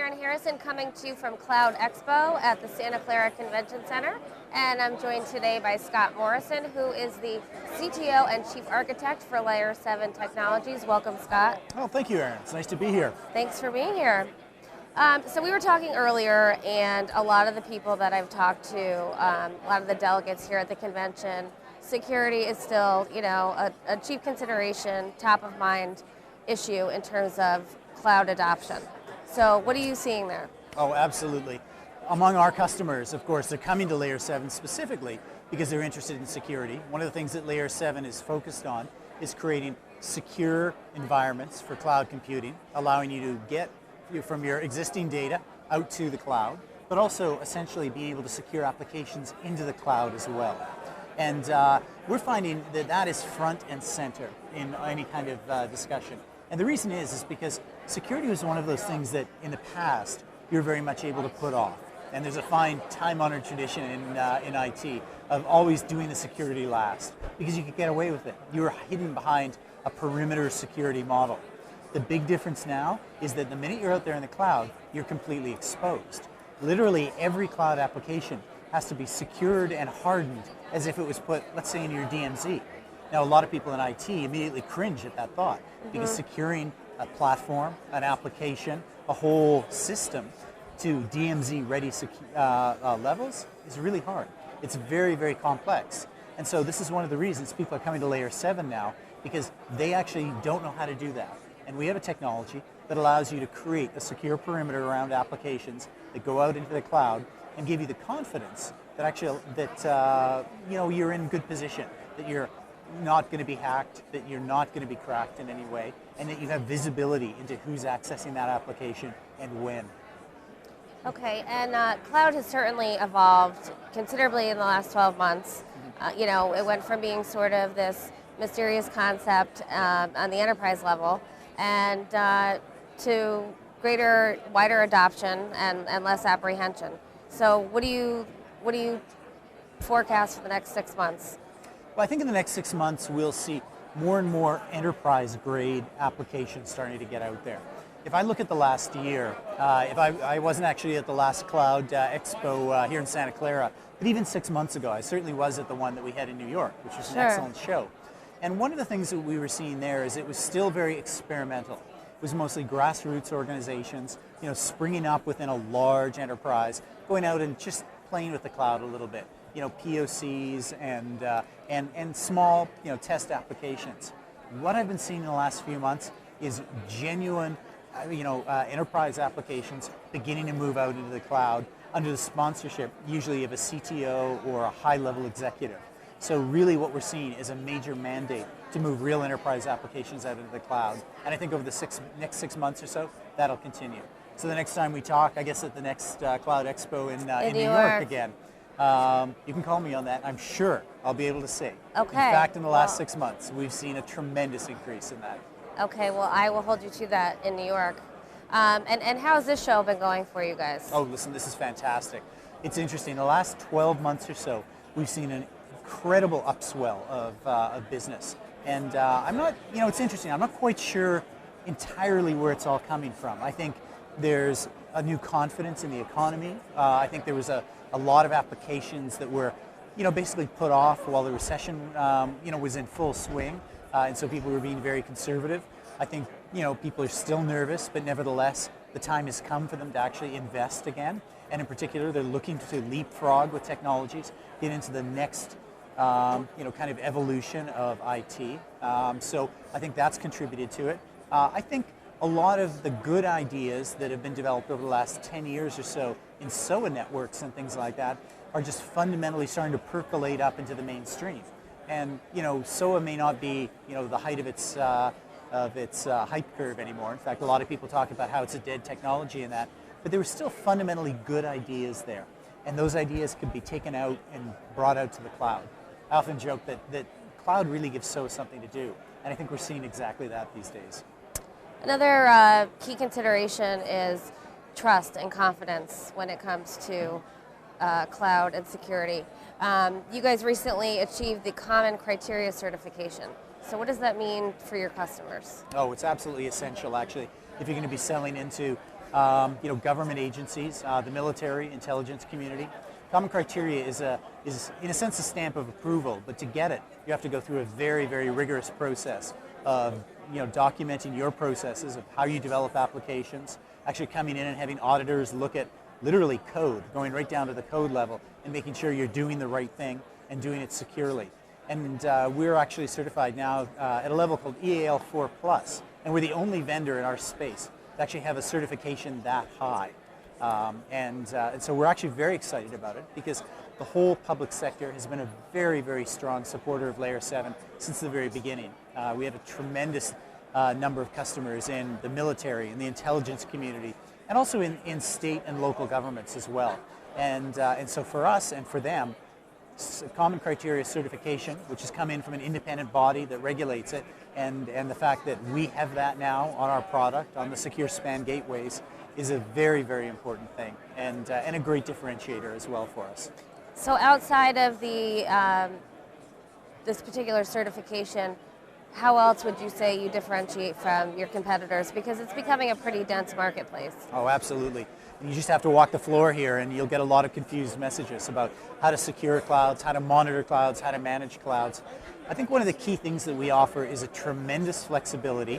Erin coming to you from Cloud Expo at the Santa Clara Convention Center, and I'm joined today by Scott Morrison, who is the CTO and Chief Architect for Layer 7 Technologies. Welcome, Scott. Oh, thank you, Erin. It's nice to be here. Thanks for being here. So we were talking earlier, and a lot of the people that I've talked to, a lot of the delegates here at the convention, security is still, a chief consideration, top of mind issue in terms of cloud adoption. So what are you seeing there? Oh, absolutely. Among our customers, of course, they're coming to Layer 7 specifically because they're interested in security. One of the things that Layer 7 is focused on is creating secure environments for cloud computing, allowing you to get from your existing data out to the cloud, but also essentially being able to secure applications into the cloud as well. And we're finding that that is front and center in any kind of discussion. And the reason is because security was one of those things that in the past you're very much able to put off. And there's a fine time-honored tradition in IT of always doing the security last because you could get away with it. You were hidden behind a perimeter security model. The big difference now is that the minute you're out there in the cloud, you're completely exposed. Literally every cloud application has to be secured and hardened as if it was put, let's say, in your DMZ. Now, a lot of people in IT immediately cringe at that thought because securing a platform, an application, a whole system to DMZ-ready levels is really hard. It's very, very complex. And so this is one of the reasons people are coming to Layer 7 now, because they actually don't know how to do that. And we have a technology that allows you to create a secure perimeter around applications that go out into the cloud and give you the confidence that actually you're in good position, that you're not going to be hacked, that you're not going to be cracked in any way, and that you have visibility into who's accessing that application and when. Okay, and cloud has certainly evolved considerably in the last 12 months. It went from being sort of this mysterious concept on the enterprise level and to greater, wider adoption and less apprehension. So what do you forecast for the next 6 months? Well, I think in the next 6 months we'll see more and more enterprise-grade applications starting to get out there. If I look at the last year, if I wasn't actually at the last Cloud Expo here in Santa Clara, but even 6 months ago, I certainly was at the one that we had in New York, which was an excellent show. And one of the things that we were seeing there is it was still very experimental. It was mostly grassroots organizations, springing up within a large enterprise, going out and just playing with the cloud a little bit. POCs and small, test applications. What I've been seeing in the last few months is genuine, enterprise applications beginning to move out into the cloud under the sponsorship, usually of a CTO or a high-level executive. So really what we're seeing is a major mandate to move real enterprise applications out into the cloud. And I think over the next 6 months or so, that'll continue. So the next time we talk, I guess at the next Cloud Expo in New York again, you can call me on that. I'm sure I'll be able to say. Okay. In fact, in the last 6 months, we've seen a tremendous increase in that. Okay, well, I will hold you to that in New York. And how has this show been going for you guys? Oh, listen, this is fantastic. It's interesting. The last 12 months or so, we've seen an incredible upswell of business. And I'm not, it's interesting. I'm not quite sure entirely where it's all coming from. I think there's a new confidence in the economy. I think there was a lot of applications that were, basically put off while the recession, was in full swing. And so people were being very conservative. I think, people are still nervous, but nevertheless, the time has come for them to actually invest again. And in particular, they're looking to leapfrog with technologies, get into the next, kind of evolution of IT. So I think that's contributed to it. I think a lot of the good ideas that have been developed over the last 10 years or so in SOA networks and things like that are just fundamentally starting to percolate up into the mainstream. And SOA may not be the height of its hype curve anymore. In fact, a lot of people talk about how it's a dead technology and that, but there were still fundamentally good ideas there, and those ideas could be taken out and brought out to the cloud. I often joke that cloud really gives SOA something to do, and I think we're seeing exactly that these days. Another key consideration is trust and confidence when it comes to cloud and security. You guys recently achieved the Common Criteria certification. So what does that mean for your customers? Oh, it's absolutely essential, actually. If you're going to be selling into government agencies, the military, intelligence community. Common criteria is in a sense a stamp of approval, but to get it, you have to go through a very, very rigorous process of documenting your processes of how you develop applications, actually coming in and having auditors look at literally code, going right down to the code level and making sure you're doing the right thing and doing it securely. And we're actually certified now at a level called EAL4+, and we're the only vendor in our space to actually have a certification that high. And so we're actually very excited about it because the whole public sector has been a very, very strong supporter of Layer 7 since the very beginning. We have a tremendous number of customers in the military, in the intelligence community, and also in state and local governments as well. And so for us and for them, Common Criteria certification, which has come in from an independent body that regulates it, and the fact that we have that now on our product, on the secure span gateways, is a very, very important thing, and a great differentiator as well for us. So outside of the this particular certification, how else would you say you differentiate from your competitors? Because it's becoming a pretty dense marketplace. Oh, absolutely. And you just have to walk the floor here and you'll get a lot of confused messages about how to secure clouds, how to monitor clouds, how to manage clouds. I think one of the key things that we offer is a tremendous flexibility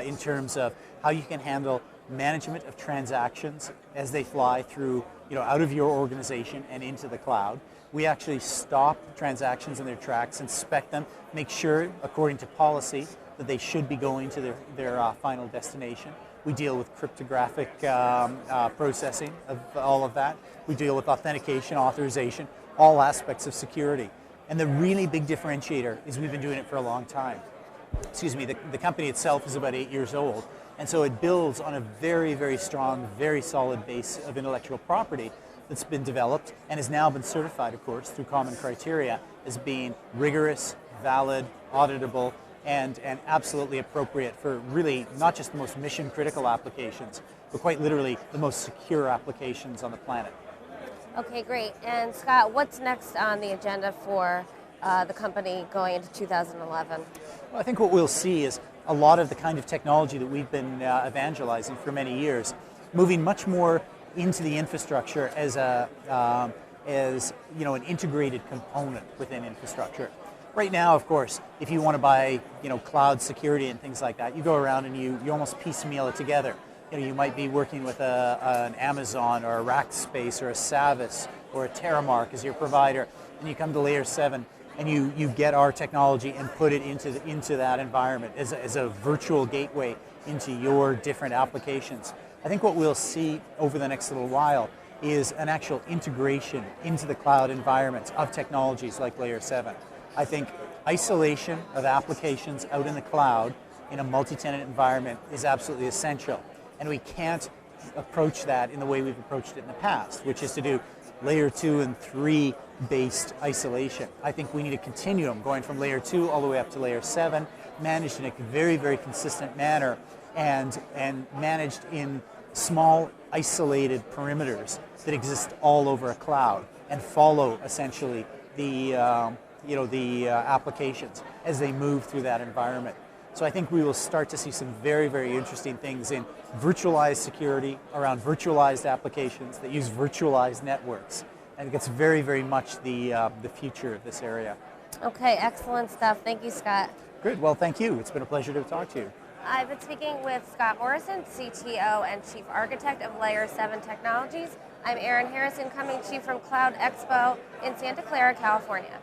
in terms of how you can handle management of transactions as they fly through, out of your organization and into the cloud. We actually stop transactions in their tracks, inspect them, make sure, according to policy, that they should be going to their final destination. We deal with cryptographic processing of all of that. We deal with authentication, authorization, all aspects of security. And the really big differentiator is we've been doing it for a long time. Excuse me, the company itself is about 8 years old. And so it builds on a very, very strong, very solid base of intellectual property that's been developed and has now been certified, of course, through Common Criteria as being rigorous, valid, auditable, and absolutely appropriate for really not just the most mission-critical applications, but quite literally the most secure applications on the planet. Okay, great. And Scott, what's next on the agenda for the company going into 2011? Well, I think what we'll see is a lot of the kind of technology that we've been evangelizing for many years, moving much more into the infrastructure as an integrated component within infrastructure. Right now, of course, if you want to buy cloud security and things like that, you go around and you almost piecemeal it together. You might be working with an Amazon or a Rackspace or a Savvis or a Terramark as your provider, and you come to Layer 7 and you get our technology and put it into that environment as a virtual gateway into your different applications. I think what we'll see over the next little while is an actual integration into the cloud environments of technologies like Layer 7. I think isolation of applications out in the cloud in a multi-tenant environment is absolutely essential. And we can't approach that in the way we've approached it in the past, which is to do Layer 2 and 3 based isolation. I think we need a continuum going from Layer 2 all the way up to Layer 7, managed in a very, very consistent manner and managed in small isolated perimeters that exist all over a cloud and follow essentially the applications as they move through that environment. So I think we will start to see some very, very interesting things in virtualized security around virtualized applications that use virtualized networks. I think it's very, very much the future of this area. Okay, excellent stuff. Thank you, Scott. Good. Well, thank you. It's been a pleasure to talk to you. I've been speaking with Scott Morrison, CTO and Chief Architect of Layer 7 Technologies. I'm Erin Harrison, coming to you from Cloud Expo in Santa Clara, California.